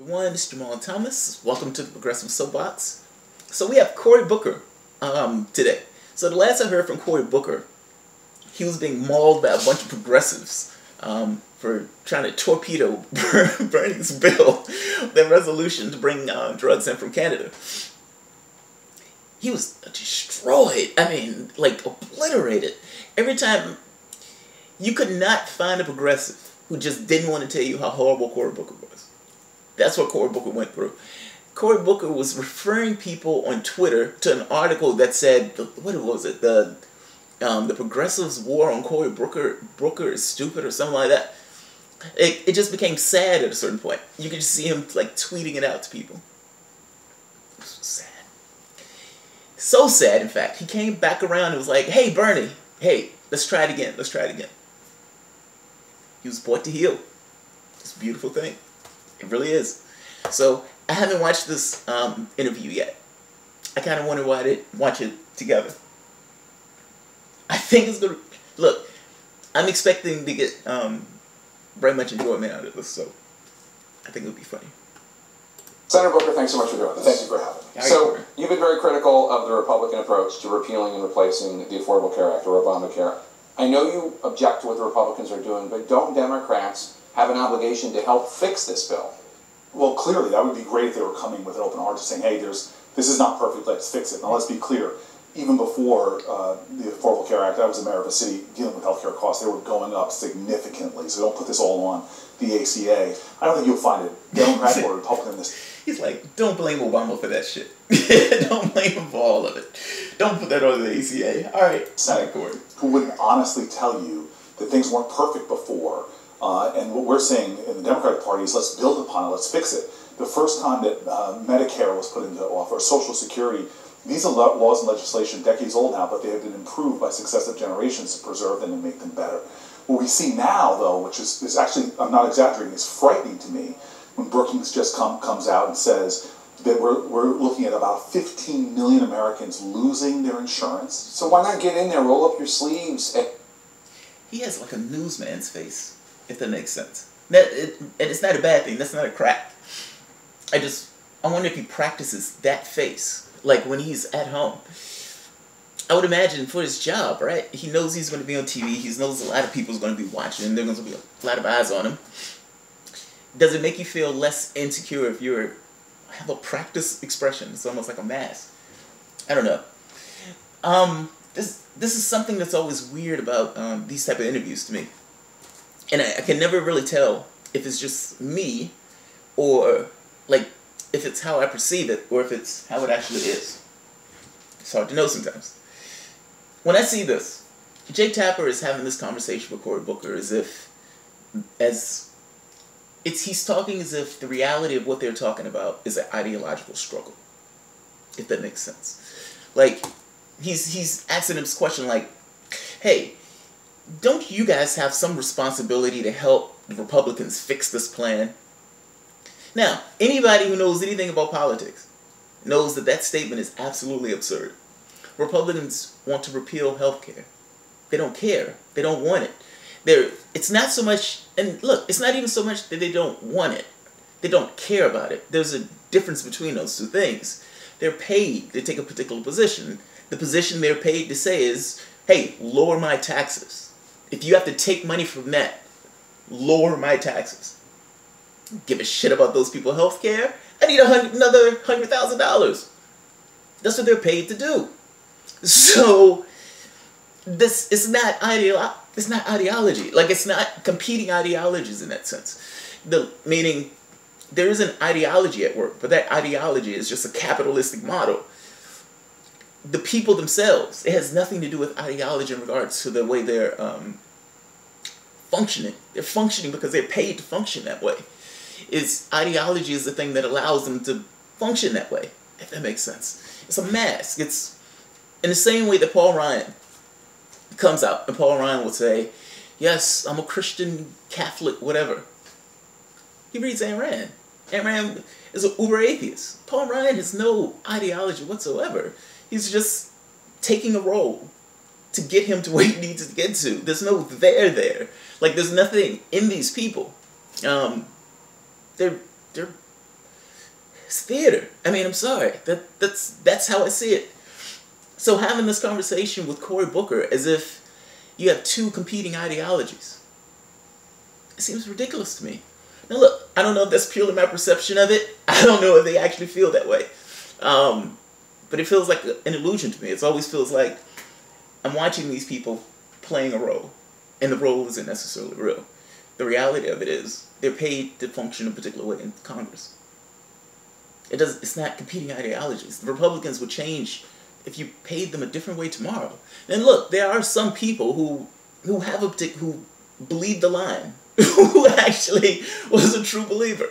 Everyone, this is Jamal Thomas. Welcome to the Progressive Soapbox. So we have Cory Booker today. So the last I heard from Cory Booker, he was being mauled by a bunch of progressives for trying to torpedo Bernie's bill, their resolution to bring drugs in from Canada. He was destroyed. I mean, like obliterated. Every time, you could not find a progressive who just didn't want to tell you how horrible Cory Booker was. That's what Cory Booker went through. Cory Booker was referring people on Twitter to an article that said, what was it, the progressives' war on Cory Booker is stupid or something like that. It just became sad at a certain point. You could just see him like tweeting it out to people. It was sad. So sad, in fact. He came back around and was like, hey, Bernie, hey, let's try it again. Let's try it again. He was brought to heel. It's a beautiful thing. It really is. So, I haven't watched this interview yet. I kind of want to watch it together. I think it's going to... Look, I'm expecting to get very much enjoyment out of this, so I think it'll be funny. Senator Booker, thanks so much for doing this. Thank you for having me. So, you've been very critical of the Republican approach to repealing and replacing the Affordable Care Act, or Obamacare. I know you object to what the Republicans are doing, but don't Democrats have an obligation to help fix this bill? Well, clearly, that would be great if they were coming with an open heart, saying, hey, this is not perfect, let's fix it. Now, let's be clear. Even before the Affordable Care Act, I was the mayor of a city dealing with healthcare costs. They were going up significantly, so don't put this all on the ACA. I don't think you'll find it Democrat or Republican. He's like, don't blame Obama for that shit. Don't blame him for all of it. Don't put that on the ACA. All right, Senator Cory, who wouldn't honestly tell you that things weren't perfect before. And what we're saying in the Democratic Party is let's build upon it, let's fix it. The first time that Medicare was put into offer, Social Security, these are laws and legislation decades old now, but they have been improved by successive generations to preserve them and make them better. What we see now, though, which is actually, I'm not exaggerating, is frightening to me, when Brookings just comes out and says that we're looking at about 15 million Americans losing their insurance. So why not get in there, roll up your sleeves? He has like a newsman's face, if that makes sense. And it's not a bad thing. That's not a crack. I wonder if he practices that face, like when he's at home. I would imagine for his job, right? He knows he's going to be on TV. He knows a lot of people's going to be watching him. There's going to be a lot of eyes on him. Does it make you feel less insecure if you have a practice expression? It's almost like a mask. I don't know. This is something that's always weird about these type of interviews to me. And I can never really tell if it's just me or like if it's how I perceive it or if it's how it actually is. It's hard to know sometimes. When I see this, Jake Tapper is having this conversation with Cory Booker he's talking as if the reality of what they're talking about is an ideological struggle, if that makes sense. Like, he's asking him this question like, hey, don't you guys have some responsibility to help the Republicans fix this plan? Now, anybody who knows anything about politics knows that that statement is absolutely absurd. Republicans want to repeal health care. They don't care. They don't want it. It's not so much, and look, it's not even so much that they don't want it. They don't care about it. There's a difference between those two things. They're paid to take a particular position. The position they're paid to say is, hey, lower my taxes. If you have to take money from that, lower my taxes. Give a shit about those people health care. I need another $100,000. That's what they're paid to do. So, it's not ideology. Like, it's not competing ideologies in that sense. Meaning, there is an ideology at work, but that ideology is just a capitalistic model. The people themselves, it has nothing to do with ideology in regards to the way they're functioning. They're functioning because they're paid to function that way. Ideology is the thing that allows them to function that way, if that makes sense. It's a mask. It's in the same way that Paul Ryan comes out, and Paul Ryan will say, yes, I'm a Christian, Catholic, whatever. He reads Ayn Rand. Ayn Rand is an uber atheist. Paul Ryan has no ideology whatsoever. He's just taking a role to get him to where he needs to get to. There's no Like, there's nothing in these people. They're It's theater. I mean, I'm sorry. That's how I see it. So having this conversation with Cory Booker as if you have two competing ideologies, it seems ridiculous to me. Now look, I don't know if that's purely my perception of it. I don't know if they actually feel that way. But it feels like an illusion to me. It always feels like I'm watching these people playing a role, and the role isn't necessarily real. The reality of it is they're paid to function a particular way in Congress. It's not competing ideologies. The Republicans would change if you paid them a different way tomorrow. And look, there are some people who believe the line, who actually was a true believer.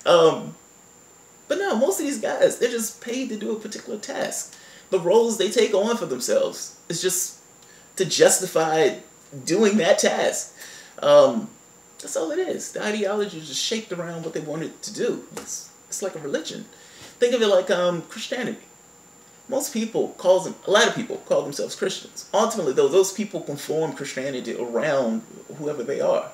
But no, most of these guys, they're just paid to do a particular task. The roles they take on for themselves is just to justify doing that task. That's all it is. The ideology is just shaped around what they wanted to do. It's like a religion. Think of it like Christianity. A lot of people call themselves Christians. Ultimately, though, those people conform Christianity around whoever they are,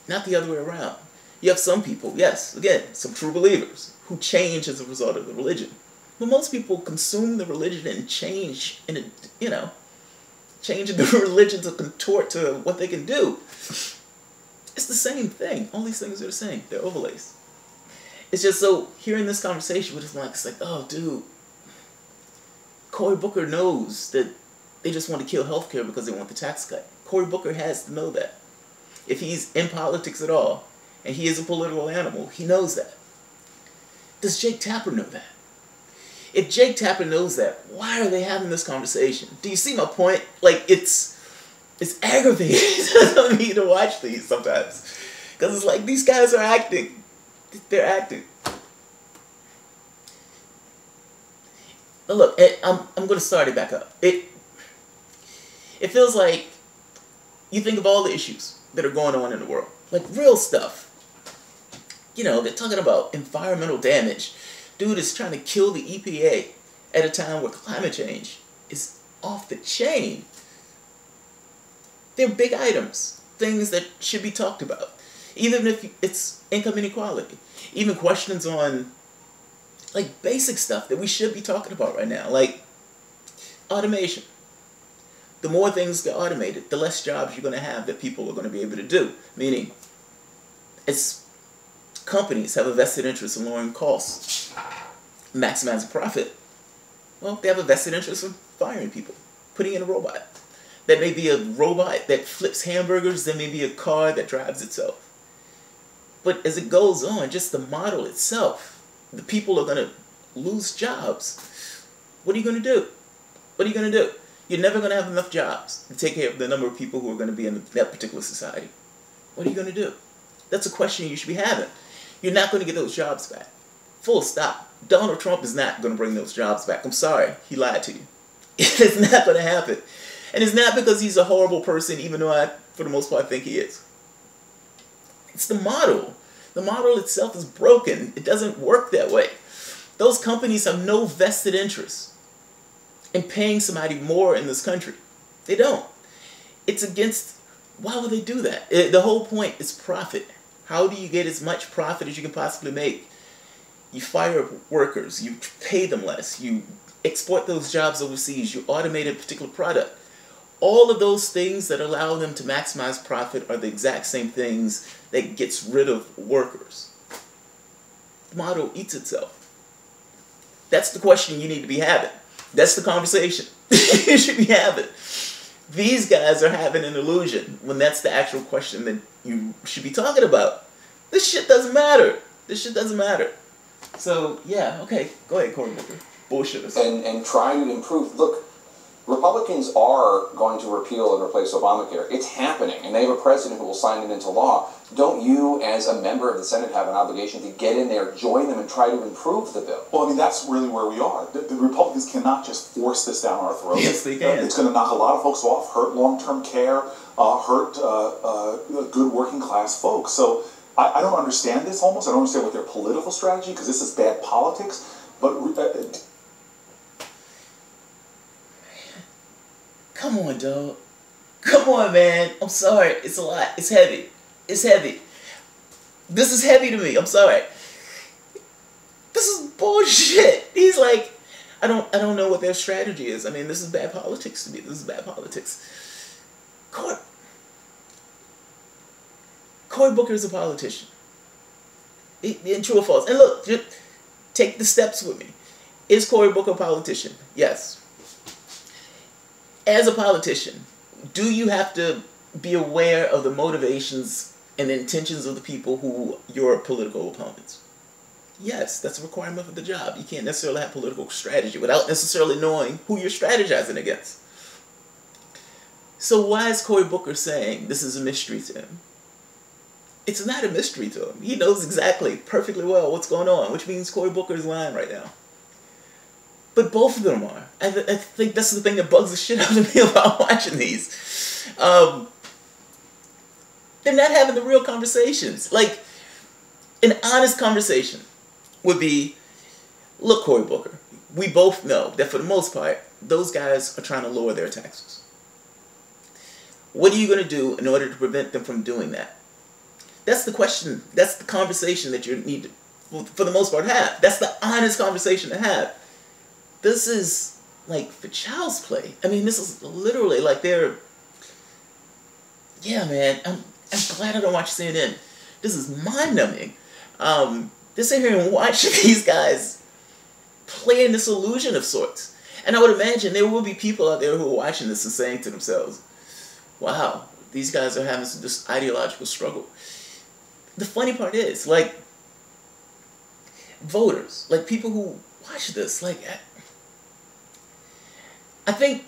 not the other way around. You have some people, yes, again, some true believers, who change as a result of the religion. But most people consume the religion and change in the religion to contort to what they can do. It's the same thing. All these things are the same. They're overlays. It's just so, hearing this conversation with it's like, oh, dude, Cory Booker knows that they just want to kill healthcare because they want the tax cut. Cory Booker has to know that. If he's in politics at all, and he is a political animal, he knows that. Does Jake Tapper know that? If Jake Tapper knows that, why are they having this conversation? Do you see my point? Like, it's aggravating to me to watch these sometimes. Because it's like, these guys are acting. They're acting. But look, I'm going to start it back up. It feels like you think of all the issues that are going on in the world. Like, real stuff. You know, they're talking about environmental damage. Dude is trying to kill the EPA at a time where climate change is off the chain. They're big items, things that should be talked about. Even if it's income inequality. Even questions on, like, basic stuff that we should be talking about right now. Like, automation. The more things get automated, the less jobs you're going to have that people are going to be able to do. Meaning, companies have a vested interest in lowering costs, maximizing profit. Well, they have a vested interest in firing people, putting in a robot. That may be a robot that flips hamburgers, there may be a car that drives itself. But as it goes on, just the model itself, the people are going to lose jobs. What are you going to do? What are you going to do? You're never going to have enough jobs to take care of the number of people who are going to be in that particular society. What are you going to do? That's a question you should be having. You're not going to get those jobs back. Full stop. Donald Trump is not going to bring those jobs back. I'm sorry. He lied to you. It's not going to happen. And it's not because he's a horrible person, even though I, for the most part, think he is. It's the model. The model itself is broken. It doesn't work that way. Those companies have no vested interest in paying somebody more in this country. They don't. It's against... Why would they do that? The whole point is profit. How do you get as much profit as you can possibly make? You fire workers. You pay them less. You export those jobs overseas. You automate a particular product. All of those things that allow them to maximize profit are the exact same things that gets rid of workers. The model eats itself. That's the question you need to be having. That's the conversation you should be having. These guys are having an illusion when that's the actual question that you should be talking about. This shit doesn't matter. This shit doesn't matter. So, yeah, okay. Go ahead, Cory Booker. Bullshitters. And try to improve. Look, Republicans are going to repeal and replace Obamacare. It's happening, and they have a president who will sign it into law. Don't you, as a member of the Senate, have an obligation to get in there, join them, and try to improve the bill? Well, I mean, that's really where we are. The Republicans cannot just force this down our throats. Yes, they can. It's going to knock a lot of folks off, hurt long-term care, hurt good working-class folks. So I don't understand this almost. I don't understand what their political strategy, because this is bad politics. But come on, dog. Come on, man. I'm sorry. It's a lot. It's heavy. It's heavy. This is heavy to me. I'm sorry. this is bullshit. He's like, I don't know what their strategy is. I mean, this is bad politics to me. This is bad politics. Cory Booker is a politician. In true or false? And look, just take the steps with me. Is Cory Booker a politician? Yes. As a politician, do you have to be aware of the motivations and the intentions of the people who your political opponents? Yes, that's a requirement for the job. You can't necessarily have political strategy without necessarily knowing who you're strategizing against. So why is Cory Booker saying this is a mystery to him? It's not a mystery to him. He knows exactly, perfectly well what's going on, which means Cory Booker is lying right now. But both of them are. I think that's the thing that bugs the shit out of me about watching these. They're not having the real conversations. Like, an honest conversation would be, look, Cory Booker, we both know that for the most part, those guys are trying to lower their taxes. What are you going to do in order to prevent them from doing that? That's the question. That's the conversation that you need to, for the most part, have. That's the honest conversation to have. This is like for child's play. I mean, this is literally like they're... Yeah, man, I'm glad I don't watch CNN. This is mind-numbing. To sit here and watch these guys play in this illusion of sorts. And I would imagine there will be people out there who are watching this and saying to themselves, wow, these guys are having this ideological struggle. The funny part is, like, voters, like people who watch this, like, I think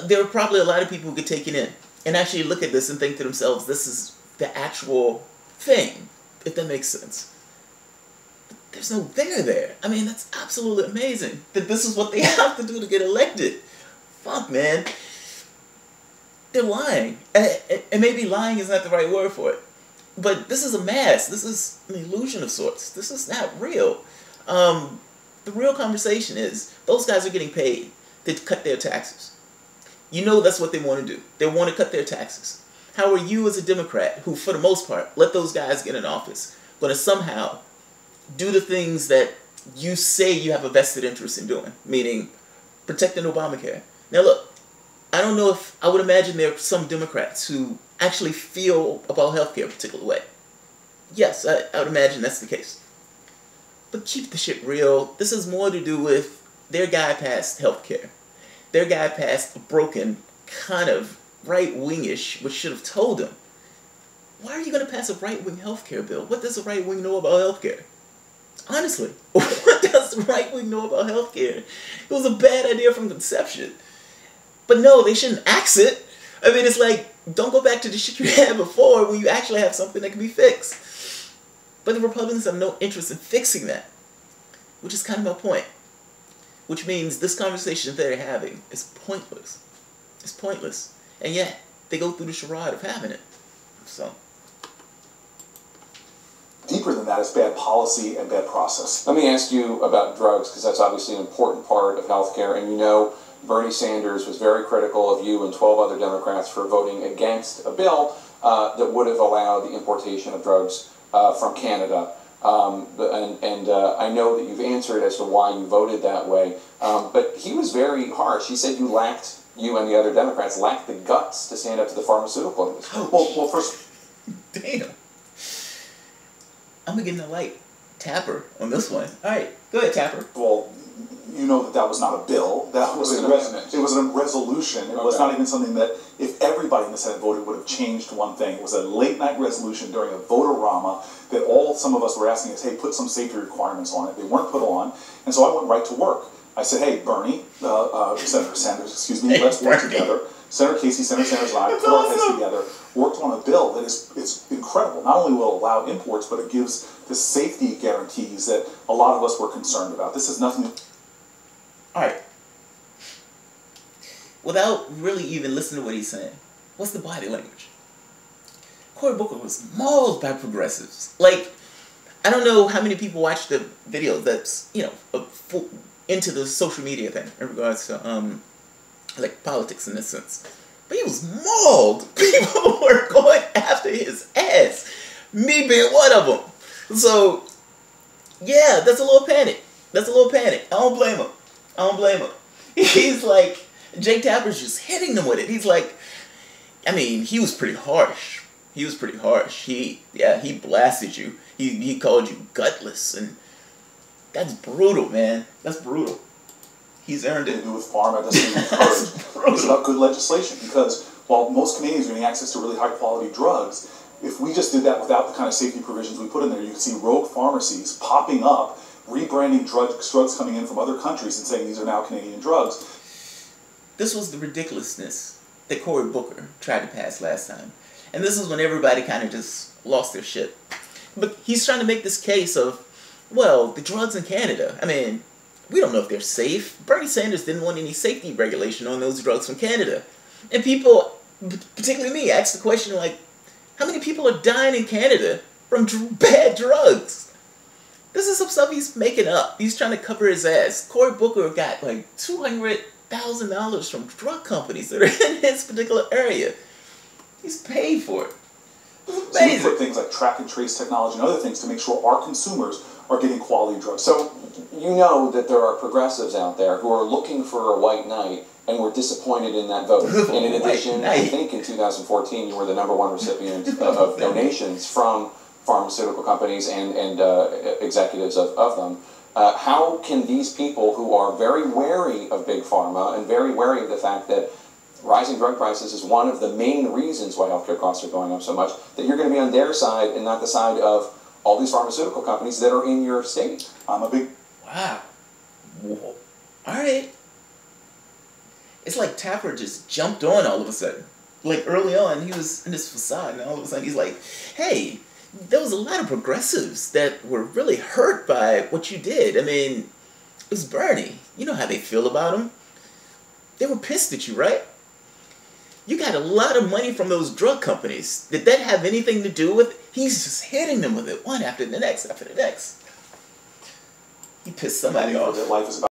there are probably a lot of people who could take it in and actually look at this and think to themselves, this is the actual thing, if that makes sense. But there's no there. I mean, that's absolutely amazing that this is what they have to do to get elected. Fuck, man. They're lying. And maybe lying is not the right word for it. But this is a mask. This is an illusion of sorts. This is not real. The real conversation is, those guys are getting paid to cut their taxes. You know that's what they want to do. They want to cut their taxes. How are you as a Democrat, who for the most part, let those guys get in office, going to somehow do the things that you say you have a vested interest in doing, meaning protecting Obamacare? Now look, I don't know if, I would imagine there are some Democrats who actually feel about healthcare a particular way. Yes, I would imagine that's the case. But keep the shit real. This is more to do with their guy passed healthcare. Their guy passed a broken, kind of right-wingish, which should have told them, why are you going to pass a right-wing healthcare bill? What does the right wing know about healthcare? Honestly, what does the right wing know about healthcare? It was a bad idea from conception. But no, they shouldn't axe it. I mean, it's like, don't go back to the shit you had before when you actually have something that can be fixed. But the Republicans have no interest in fixing that, which is kind of my point. Which means this conversation that they're having is pointless. It's pointless. And yet, they go through the charade of having it. So. Deeper than that is bad policy and bad process. Let me ask you about drugs, because that's obviously an important part of healthcare. And you know, Bernie Sanders was very critical of you and 12 other Democrats for voting against a bill that would have allowed the importation of drugs from Canada. I know that you've answered as to why you voted that way, but he was very harsh. He said you and the other Democrats lacked the guts to stand up to the pharmaceutical industry. Well, first... Damn. I'm beginning to like Tapper on this one. Alright, go ahead, Tapper. Well, you know that was not a bill. That was an amendment. It was a resolution. It was not even something that, if everybody in the Senate voted, would have changed one thing. It was a late-night resolution during a vote-a-rama that some of us were asking us, hey, put some safety requirements on it. They weren't put on, and so I went right to work. I said, hey, Bernie, Senator Sanders, excuse me, let's work together. Senator Casey, Senator Sanders, and I put our heads together, worked on a bill that is incredible. Not only will it allow imports, but it gives the safety guarantees that a lot of us were concerned about. This is nothing... Alright. Without really even listening to what he's saying, what's the body language? Cory Booker was mauled by progressives. Like, I don't know how many people watch the video that's, you know, into the social media thing in regards to, like, politics in this sense. But he was mauled. People were going after his ass. Me being one of them. So, yeah, that's a little panic. That's a little panic. I don't blame him. I don't blame him. He's like, Jake Tapper's just hitting them with it. He's like, I mean, he was pretty harsh. He was pretty harsh. He blasted you. He called you gutless, and that's brutal, man. That's brutal. He's earned it. To do with pharma doesn't mean encourage. It's about good legislation, because while most Canadians are getting access to really high quality drugs, if we just did that without the kind of safety provisions we put in there, you could see rogue pharmacies popping up, rebranding drugs coming in from other countries and saying these are now Canadian drugs. This was the ridiculousness that Cory Booker tried to pass last time. And this is when everybody kind of just lost their shit. But he's trying to make this case of, well, the drugs in Canada, I mean, we don't know if they're safe. Bernie Sanders didn't want any safety regulation on those drugs from Canada. And people, particularly me, asked the question like, how many people are dying in Canada from bad drugs? This is some stuff he's making up. He's trying to cover his ass. Cory Booker got like $200,000 from drug companies that are in his particular area. He's paid for it. It's amazing. So we put things like track and trace technology and other things to make sure our consumers are getting quality drugs. So you know that there are progressives out there who are looking for a white knight and were disappointed in that vote. And in addition, I think in 2014 you were the #1 recipient of donations from pharmaceutical companies and executives of them. How can these people who are very wary of big pharma and very wary of the fact that rising drug prices is one of the main reasons why healthcare costs are going up so much, that you're going to be on their side and not the side of all these pharmaceutical companies that are in your state? I'm a big... Wow. Whoa. All right. It's like Tapper just jumped on all of a sudden. Like early on, he was in this facade, and all of a sudden he's like, hey, there was a lot of progressives that were really hurt by what you did. I mean, it was Bernie. You know how they feel about him. They were pissed at you, right? You got a lot of money from those drug companies. Did that have anything to do with it? He's just hitting them with it, one after the next after the next. He pissed somebody off. That life is about